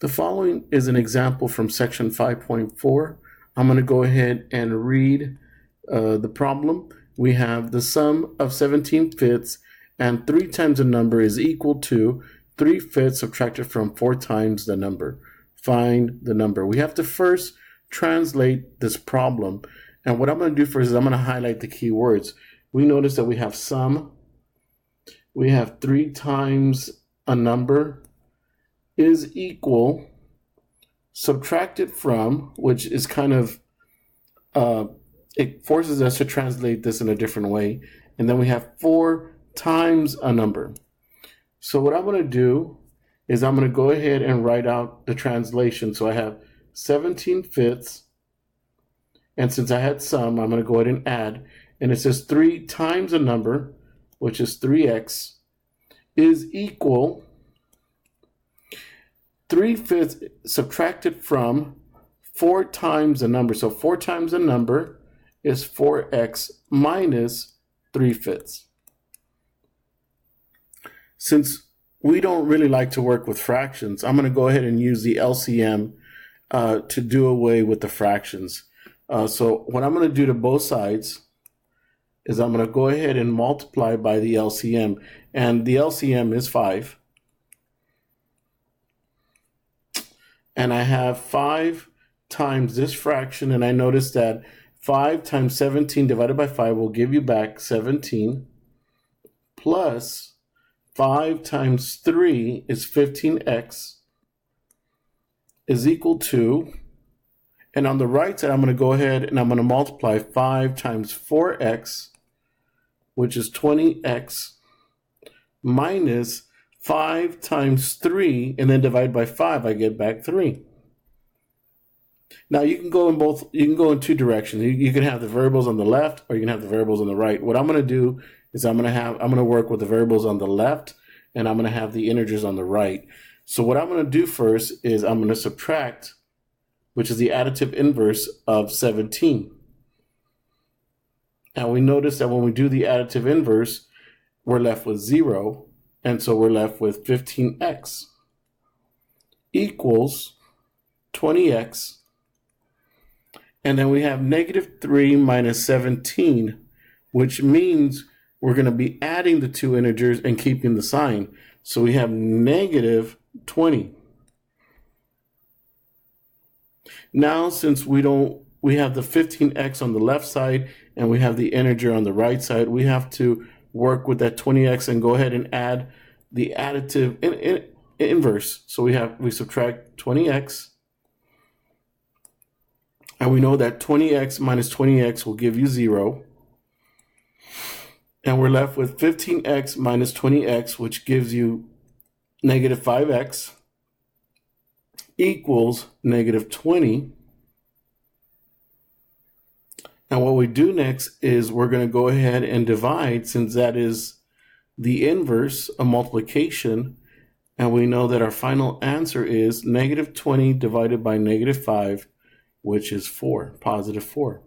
The following is an example from section 5.4. I'm going to go ahead and read the problem. We have the sum of 17 fifths and 3 times the number is equal to 3 fifths subtracted from 4 times the number. Find the number. We have to first translate this problem. And what I'm going to do first is I'm going to highlight the key words. We notice that we have sum. We have 3 times a number is equal, subtracted from, which is kind of, it forces us to translate this in a different way. And then we have 4 times a number. So what I'm going to do is I'm going to go ahead and write out the translation. So I have 17 fifths. And since I had sum, I'm going to go ahead and add. And it says 3 times a number, which is 3x, is equal 3 fifths subtracted from 4 times the number. So 4 times the number is 4x minus 3 fifths. Since we don't really like to work with fractions, I'm going to go ahead and use the LCM to do away with the fractions. So what I'm going to do to both sides is I'm going to go ahead and multiply by the LCM. And the LCM is 5. And I have 5 times this fraction, and I notice that 5 times 17 divided by 5 will give you back 17, plus 5 times 3 is 15x, is equal to, and on the right side I'm going to go ahead and I'm going to multiply 5 times 4x, which is 20x, minus 5 times 3, and then divide by 5, I get back 3. Now you can go in two directions. You can have the variables on the left, or you can have the variables on the right. What I'm going to do is I'm going to work with the variables on the left, and I'm going to have the integers on the right. So what I'm going to do first is I'm going to subtract, which is the additive inverse of 17. And we notice that when we do the additive inverse, we're left with 0. And so we're left with 15x equals 20x. And then we have negative 3 minus 17, which means we're going to be adding the two integers and keeping the sign. So we have negative 20. Now, since we have the 15x on the left side and we have the integer on the right side, we have to work with that 20x and go ahead and add the additive inverse. So we subtract 20x, and we know that 20x minus 20x will give you 0. And we're left with 15x minus 20x, which gives you negative 5x, equals negative 20. And what we do next is we're going to go ahead and divide, since that is the inverse of multiplication. And we know that our final answer is negative 20 divided by negative 5, which is 4, positive 4.